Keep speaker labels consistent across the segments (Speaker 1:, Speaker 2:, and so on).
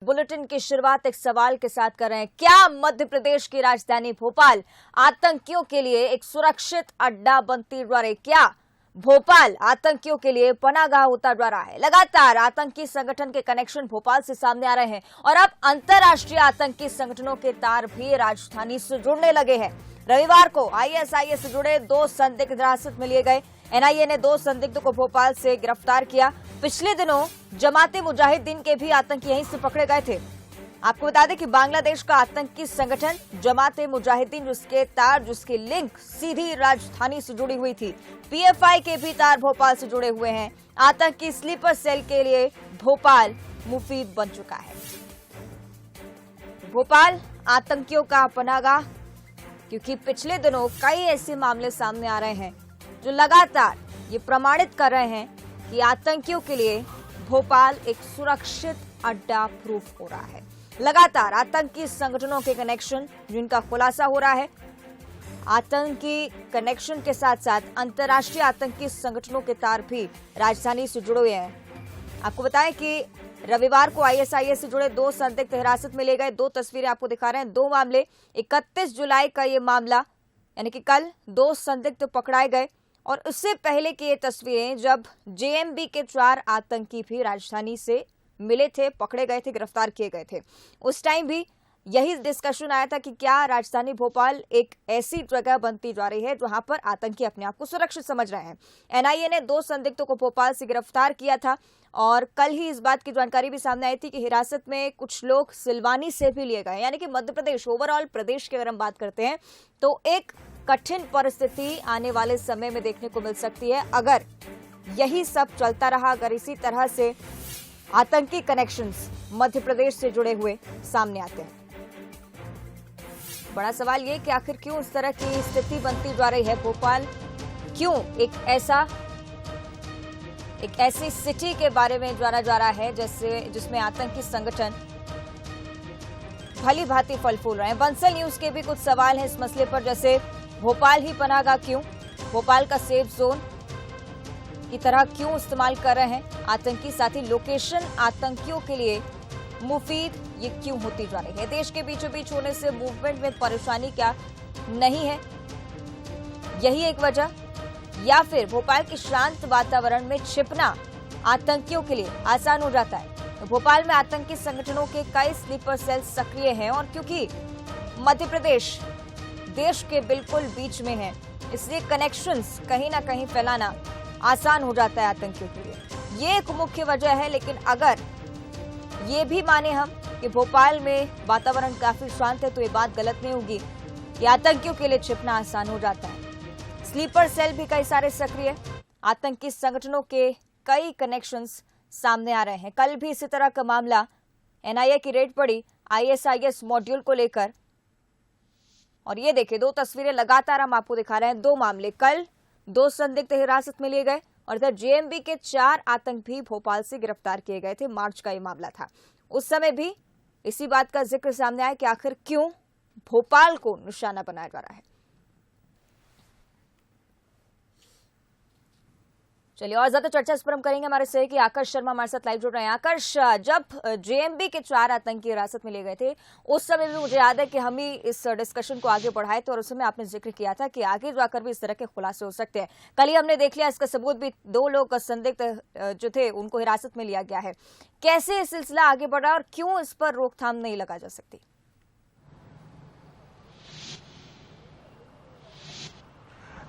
Speaker 1: Bulletin की शुरुआत एक सवाल के साथ कर रहे हैं। क्या मध्य प्रदेश की राजधानी भोपाल आतंकियों के लिए एक सुरक्षित अड्डा बनती जा रही? क्या भोपाल आतंकियों के लिए पनाहगाह होता जा रहा है? लगातार आतंकी संगठन के कनेक्शन भोपाल से सामने आ रहे हैं और अब अंतर्राष्ट्रीय आतंकी संगठनों के तार भी राजधानी से जुड़ने लगे हैं। रविवार को आईएसआईएस से जुड़े 2 संदिग्ध हिरासत में लिए गए। एनआईए ने 2 संदिग्धों को भोपाल से गिरफ्तार किया। पिछले दिनों जमाते मुजाहिदीन के भी आतंकी यहीं से पकड़े गए थे। आपको बता दें कि बांग्लादेश का आतंकी संगठन जमाते मुजाहिदीन, जिसकी लिंक सीधी राजधानी से जुड़ी हुई थी। पीएफआई के भी तार भोपाल से जुड़े हुए हैं। आतंकी स्लीपर सेल के लिए भोपाल मुफीद बन चुका है। भोपाल आतंकियों का पनाहगाह, क्योंकि पिछले दिनों कई ऐसे मामले सामने आ रहे हैं जो लगातार ये प्रमाणित कर रहे हैं कि आतंकियों के लिए भोपाल एक सुरक्षित अड्डा प्रूफ हो रहा है। लगातार आतंकी संगठनों के कनेक्शन जिनका खुलासा हो रहा है, आतंकी कनेक्शन के साथ साथ अंतर्राष्ट्रीय आतंकी संगठनों के तार भी राजधानी से जुड़े हुए हैं। आपको बताएं कि रविवार को आईएसआईएस से जुड़े 2 संदिग्ध हिरासत में लिए गए। 2 तस्वीरें आपको दिखा रहे हैं। 2 मामले, 31 जुलाई का ये मामला, यानी कि कल 2 संदिग्ध पकड़ाए गए। और उससे पहले की ये तस्वीरें जब जेएमबी के 4 आतंकी भी राजधानी से मिले थे, पकड़े गए थे, गिरफ्तार किए गए थे। उस टाइम भी यही डिस्कशन आया था कि क्या राजधानी भोपाल एक ऐसी जगह बनती जा रही है जहां पर आतंकी अपने आप को सुरक्षित समझ रहे हैं। एनआईए ने 2 संदिग्धों को भोपाल से गिरफ्तार किया था और कल ही इस बात की जानकारी भी सामने आई थी कि हिरासत में कुछ लोग सिलवानी से भी लिए गए, यानी कि मध्य प्रदेश, ओवरऑल प्रदेश की अगर हम बात करते हैं तो एक कठिन परिस्थिति आने वाले समय में देखने को मिल सकती है अगर यही सब चलता रहा, अगर इसी तरह से आतंकी कनेक्शंस मध्य प्रदेश से जुड़े हुए सामने आते हैं। बड़ा सवाल ये कि आखिर क्यों इस तरह की स्थिति बनती जा रही है। भोपाल क्यों एक ऐसी सिटी के बारे में जाना जा रहा है जिसमें आतंकी संगठन भली भांति फल फूल रहे हैं। बंसल न्यूज के भी कुछ सवाल हैं इस मसले पर, जैसे भोपाल ही पनाहगाह क्यों, भोपाल का सेफ जोन की तरह क्यों इस्तेमाल कर रहे हैं आतंकी, साथ ही लोकेशन आतंकियों के लिए मुफीद ये क्यों होती जा रही है। देश के बीचों बीच होने से मूवमेंट में परेशानी क्या नहीं है, यही एक वजह, या फिर भोपाल के शांत वातावरण में छिपना आतंकियों के लिए आसान हो जाता है। तो भोपाल में आतंकी संगठनों के कई स्लीपर सेल सक्रिय हैं और क्योंकि मध्य प्रदेश देश के बिल्कुल बीच में है, इसलिए कनेक्शंस कहीं ना कहीं फैलाना आसान हो जाता है आतंकियों के लिए। ये एक मुख्य वजह है। लेकिन अगर ये भी माने हम कि भोपाल में वातावरण काफी शांत है तो ये बात गलत नहीं होगी कि आतंकियों के लिए छिपना आसान हो जाता है। स्लीपर सेल भी कई सारे सक्रिय, आतंकी संगठनों के कई कनेक्शंस सामने आ रहे हैं। कल भी इसी तरह का मामला, एनआईए की रेड पड़ी आईएसआईएस मॉड्यूल को लेकर, और ये देखिए 2 तस्वीरें लगातार हम आपको दिखा रहे हैं। 2 मामले, कल 2 संदिग्ध हिरासत में लिए गए और इधर जेएमबी के 4 आतंकी भी भोपाल से गिरफ्तार किए गए थे। मार्च का ये मामला था। उस समय भी इसी बात का जिक्र सामने आया कि आखिर क्यों भोपाल को निशाना बनाया जा रहा है। चलिए और ज्यादा चर्चा इस पर हम करेंगे। हमारे सहयोगी आकर्ष शर्मा हमारे साथ लाइव जुड़ रहे हैं। आकर्ष, जब जेएमबी के 4 आतंकी हिरासत में लिए गए थे उस समय भी मुझे याद है कि हम ही इस डिस्कशन को आगे बढ़ाए थे और उस समय आपने जिक्र किया था कि आगे जाकर भी इस तरह के खुलासे हो सकते हैं। कल ही हमने देख लिया, इसका सबूत भी 2 लोग संदिग्ध जो थे उनको हिरासत में लिया गया है। कैसे ये सिलसिला आगे बढ़ा और क्यों इस पर रोकथाम नहीं लगा जा सकती?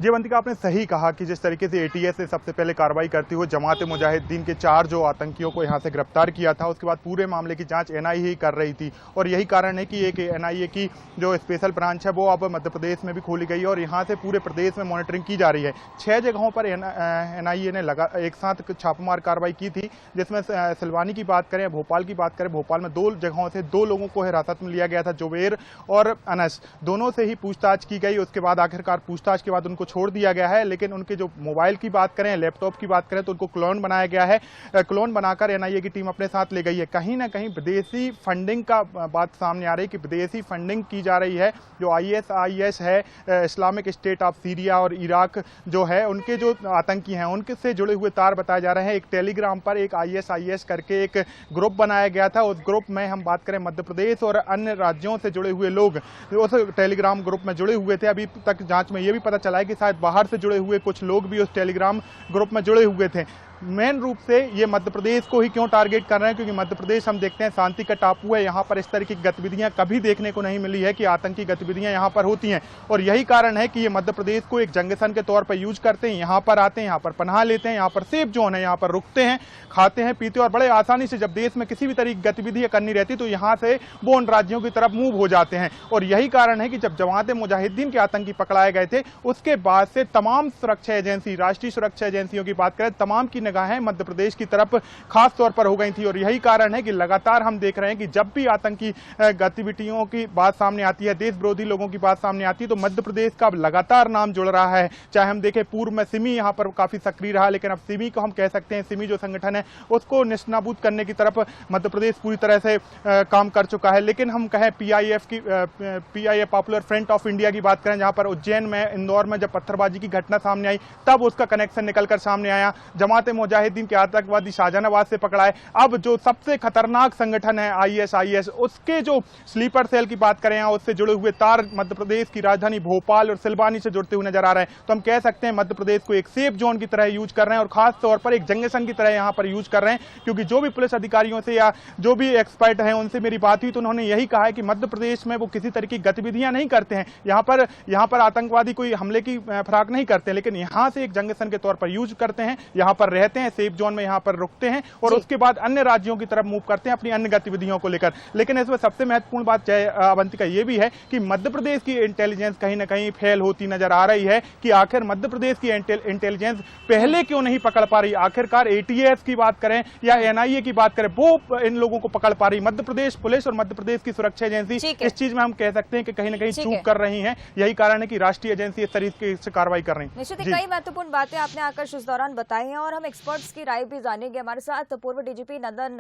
Speaker 2: जी अवंतिका, आपने सही कहा कि जिस तरीके से एटीएस ने सबसे पहले कार्रवाई करती हुए जमात मुजाहिदीन के 4 जो आतंकियों को यहां से गिरफ्तार किया था, उसके बाद पूरे मामले की जांच एनआईए ही कर रही थी। और यही कारण है कि एक एनआईए की जो स्पेशल ब्रांच है वो अब मध्य प्रदेश में भी खोली गई है और यहां से पूरे प्रदेश में मॉनिटरिंग की जा रही है। 6 जगहों पर एनआईए ने एक साथ छापामार कार्रवाई की थी, जिसमें सिलवानी की बात करें, भोपाल की बात करें, भोपाल में 2 जगहों से 2 लोगों को हिरासत में लिया गया था, जुबेर और अनस। दोनों से ही पूछताछ की गई। उसके बाद आखिरकार पूछताछ के बाद उनको छोड़ दिया गया है, लेकिन उनके जो मोबाइल की बात करें, लैपटॉप की बात करें तो उनको क्लोन बनाया गया है। क्लोन बनाकर एनआईए की टीम अपने साथ ले गई है। कहीं ना कहीं विदेशी फंडिंग का बात सामने आ रही है कि विदेशी फंडिंग की जा रही है। जो आईएस है, इस्लामिक स्टेट ऑफ सीरिया और इराक जो है, उनके जो आतंकी हैं उनके से जुड़े हुए तार बताए जा रहे हैं। एक टेलीग्राम पर एक आईएस करके एक ग्रुप बनाया गया था। उस ग्रुप में हम बात करें मध्य प्रदेश और अन्य राज्यों से जुड़े हुए लोग उस टेलीग्राम ग्रुप में जुड़े हुए थे। अभी तक जांच में यह भी पता चला है कि शायद बाहर से जुड़े हुए कुछ लोग भी उस टेलीग्राम ग्रुप में जुड़े हुए थे। मेन रूप से ये मध्य प्रदेश को ही क्यों टारगेट कर रहे हैं, क्योंकि मध्य प्रदेश हम देखते हैं शांति का टापू है। यहाँ पर इस तरह की गतिविधियां कभी देखने को नहीं मिली है कि आतंकी गतिविधियां यहाँ पर होती हैं, और यही कारण है कि ये मध्य प्रदेश को एक जंगसन के तौर पर यूज करते हैं। यहाँ पर आते हैं, यहाँ पर पनाह लेते हैं, यहाँ पर सेफ जोन है, यहाँ पर रुकते हैं, खाते हैं, पीते हैं, और बड़े आसानी से जब देश में किसी भी तरह की गतिविधि करनी रहती तो यहाँ से वो उन राज्यों की तरफ मूव हो जाते हैं। और यही कारण है कि जब जमात मुजाहिदीन के आतंकी पकड़ाए गए थे उसके बाद से तमाम सुरक्षा एजेंसी, राष्ट्रीय सुरक्षा एजेंसियों की बात करें, तमाम की निगाहें मध्य प्रदेश की तरफ खास तौर पर हो गई थी। और यही कारण है कि लगातार हम देख रहे हैं कि जब भी आतंकी गतिविधियों की बात सामने आती है, देश विरोधी लोगों की बात सामने आती है, तो मध्य प्रदेश का लगातार नाम जुड़ रहा है। चाहे हम देखें पूर्व में सिमी यहाँ पर काफी सक्रिय रहा, लेकिन अब सिमी को हम कह सकते हैं, सिमी जो संगठन है उसको निष्नाबूद करने की तरफ मध्य प्रदेश पूरी तरह से काम कर चुका है। लेकिन हम कहें PIF popular front of India की बात करें, जहां पर उज्जैन में, इंदौर में जब पत्थरबाजी की घटना सामने आई तब उसका कनेक्शन निकलकर सामने आया। जमात मुजाहिदीन के आतंकवादी शाहजहानाबाद से पकड़ाए। अब जो सबसे खतरनाक संगठन है आईएस, उसके जो स्लीपर सेल की बात करें, उससे जुड़े हुए तार मध्य प्रदेश की राजधानी भोपाल और सिलवानी से जुड़ते हुए नजर आ रहे हैं। तो हम कह सकते हैं मध्य प्रदेश को एक सेफ जोन की तरह यूज कर रहे हैं, और खास तौर पर एक जंगसन की तरह यहां पर यूज कर रहे हैं। क्योंकि जो भी पुलिस अधिकारियों से या जो भी एक्सपर्ट हैं उनसे मेरी बात हुई तो उन्होंने यही कहा है कि मध्य प्रदेश में वो किसी तरह की गतिविधियां नहीं करते हैं। यहां पर आतंकवादी कोई हमले की फिराक नहीं करते, लेकिन यहां से एक जंगसन के तौर पर यूज करते हैं, यहां पर रहते हैं, सेफ जोन में यहां पर रुकते हैं, और उसके बाद अन्य राज्यों की तरफ मूव करते हैं अपनी अन्य गतिविधियों को लेकर। लेकिन इसमें सबसे महत्वपूर्ण बात अवंतिका ये भी है कि मध्य प्रदेश की इंटेलिजेंस कहीं ना कहीं फेल होती नजर आ रही है कि आखिर मध्य प्रदेश की इंटेलिजेंस पहले क्यों नहीं पकड़ पा रही। आखिरकार एटीएस की बात करें या एनआईए की बात करें, वो इन लोगों को पकड़ पा रही। मध्य प्रदेश पुलिस और मध्य प्रदेश की सुरक्षा एजेंसी इस चीज में हम कह सकते हैं कि कहीं ना कहीं चूक कर रही है। यही कारण है कि राष्ट्रीय एजेंसी इस तरीके से कार्रवाई कर रही है।
Speaker 1: निश्चित ही कई महत्वपूर्ण बातें आपने आकर्ष इस दौरान बताई हैं, और हम एक्सपर्ट्स की राय भी जानेंगे। हमारे साथ पूर्व डीजीपी नंदन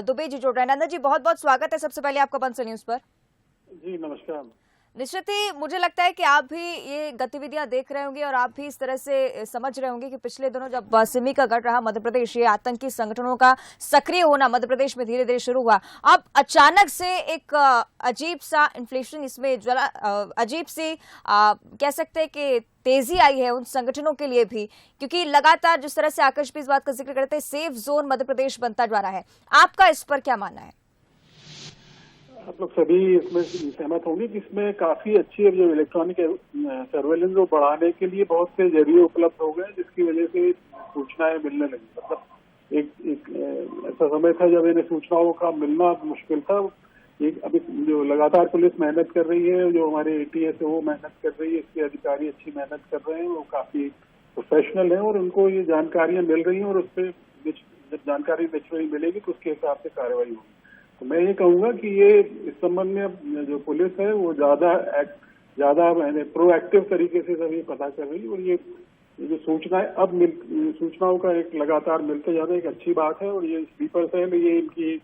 Speaker 1: दुबे जी जुड़ रहे हैं। नंदन जी, बहुत बहुत स्वागत है सबसे पहले आपका बंसल न्यूज पर।
Speaker 3: जी नमस्कार।
Speaker 1: निश्चित ही मुझे लगता है कि आप भी ये गतिविधियां देख रहे होंगे और आप भी इस तरह से समझ रहे होंगे कि पिछले दिनों जब सिमी का गढ़ रहा मध्य प्रदेश, ये आतंकी संगठनों का सक्रिय होना मध्य प्रदेश में धीरे धीरे शुरू हुआ। अब अचानक से एक अजीब सा इन्फ्लेशन, इसमें अजीब सी कह सकते हैं कि तेजी आई है उन संगठनों के लिए भी, क्योंकि लगातार जिस तरह से आकाश भी इस बात का जिक्र करते हैं, सेफ जोन मध्य प्रदेश बनता जा रहा है। आपका इस पर क्या मानना है?
Speaker 3: आप लोग सभी इसमें सहमत होंगे कि इसमें काफी अच्छी जो इलेक्ट्रॉनिक सर्वेलेंस को बढ़ाने के लिए बहुत से जरिए उपलब्ध हो गए, जिसकी वजह से सूचनाएं मिलने लगी। मतलब एक ऐसा समय था जब इन्हें सूचनाओं का मिलना मुश्किल था। अभी जो लगातार पुलिस मेहनत कर रही है, जो हमारे एटीएस है वो मेहनत कर रही है, इसके अधिकारी अच्छी मेहनत कर रहे हैं, वो काफी प्रोफेशनल है और उनको ये जानकारियां मिल रही हैं, और उस पर जब जानकारी नेचुरली मिलेगी तो उसके हिसाब से कार्रवाई होगी। तो मैं ये कहूंगा कि ये इस संबंध में जो पुलिस है वो ज्यादा प्रोएक्टिव तरीके से सभी पता कर रही है, और ये जो सूचनाओं का एक लगातार मिलते जाना एक अच्छी बात है। और ये स्लीपर सेल, ये इनकी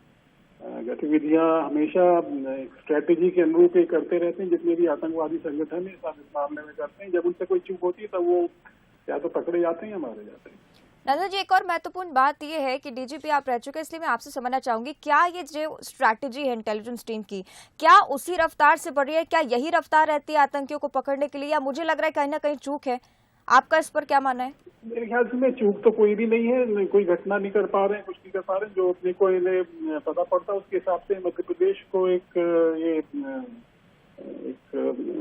Speaker 3: गतिविधियां हमेशा एक स्ट्रेटेजी के अनुरूप ही करते रहते हैं। जितने भी आतंकवादी संगठन है सब इस मामले में करते हैं। जब उनसे कोई चूक होती है तब वो या तो पकड़े जाते हैं या मारे जाते हैं।
Speaker 1: नंदन जी, एक और महत्वपूर्ण बात यह है कि डीजीपी आप रह चुके हैं, इसलिए मैं आपसे समझना चाहूंगी, क्या ये जो स्ट्रैटेजी है इंटेलिजेंस टीम की, क्या उसी रफ्तार से बढ़ रही है? क्या यही रफ्तार रहती है आतंकियों को पकड़ने के लिए, या मुझे लग रहा है कहीं ना कहीं चूक है? आपका इस पर क्या मानना है?
Speaker 3: मेरे ख्याल से चूक तो कोई भी नहीं है, कोई घटना नहीं कर पा रहे हैं, कुछ नहीं कर पा रहे हैं। जो अपने को इन्हें पता पड़ता है उसके हिसाब से मध्य प्रदेश को एक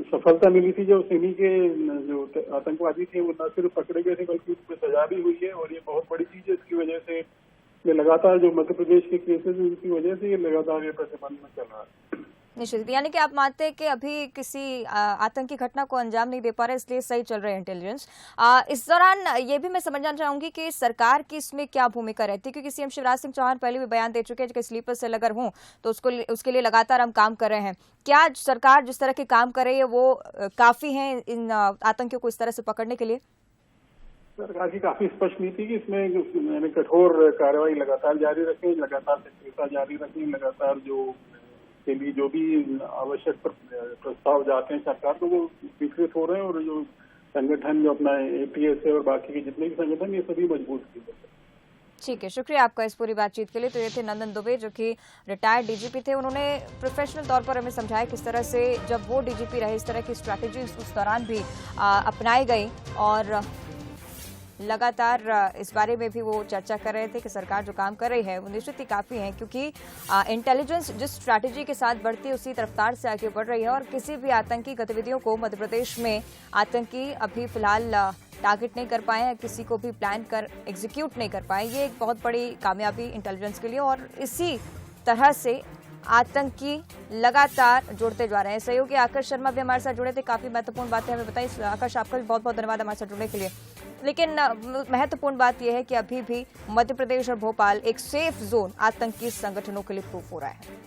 Speaker 3: सफलता मिली थी। जो सिमी के जो आतंकवादी थे वो न सिर्फ पकड़े गए थे बल्कि उनमें सजा भी हुई है, और ये बहुत बड़ी चीज है। इसकी वजह से ये लगातार जो मध्य प्रदेश के केसेस हैं उनकी वजह से ये लगातार ये प्रतिबंध में चल रहा है।
Speaker 1: निश्चित, यानी कि आप मानते हैं कि अभी किसी आतंकी घटना को अंजाम नहीं दे पा रहे, इसलिए सही चल रहे हैं इंटेलिजेंस। इस दौरान ये भी मैं समझना चाहूंगी कि सरकार की इसमें क्या भूमिका रहती है, क्योंकि सीएम शिवराज सिंह चौहान पहले भी बयान दे चुके हैं कि स्लीपर सेल अगर हों तो उसके लिए लगातार हम काम कर रहे हैं। क्या सरकार जिस तरह के काम कर रही है वो काफी है इन आतंकियों को इस तरह से पकड़ने के लिए?
Speaker 3: सरकार की काफी स्पष्ट नीति कि इसमें यानी कठोर कार्रवाई लगातार जारी रखें, लगातार सक्रियता जारी रखें, लगातार के लिए जो भी आवश्यक प्रस्ताव जाते हैं सरकार को वो स्वीकृत हो रहे हैं, और जो संगठन जो अपना ATS है और बाकी के जितने भी संगठन ये सभी मजबूत किए गए।
Speaker 1: ठीक है, शुक्रिया आपका इस पूरी बातचीत के लिए। तो ये थे नंदन दुबे, जो कि रिटायर्ड DGP थे। उन्होंने प्रोफेशनल तौर पर हमें समझाया किस तरह से जब वो DGP रहे इस तरह की स्ट्रैटेजी उस दौरान भी अपनाई गई, और लगातार इस बारे में भी वो चर्चा कर रहे थे कि सरकार जो काम कर रही है वो निश्चित ही काफ़ी है, क्योंकि इंटेलिजेंस जिस स्ट्रैटेजी के साथ बढ़ती है उसी रफ्तार से आगे बढ़ रही है, और किसी भी आतंकी गतिविधियों को मध्य प्रदेश में आतंकी अभी फिलहाल टारगेट नहीं कर पाए हैं, किसी को भी प्लान कर एग्जीक्यूट नहीं कर पाए। ये एक बहुत बड़ी कामयाबी इंटेलिजेंस के लिए, और इसी तरह से आतंकी लगातार जुड़ते जा रहे हैं। सहयोगी आकाश शर्मा भी हमारे साथ जुड़े थे, काफी महत्वपूर्ण बातें हमें बताई। आकाश, आपका भी बहुत बहुत धन्यवाद हमारे साथ जुड़ने के लिए। लेकिन महत्वपूर्ण बात यह है कि अभी भी मध्य प्रदेश और भोपाल एक सेफ जोन आतंकी संगठनों के लिए प्रूफ हो रहा है।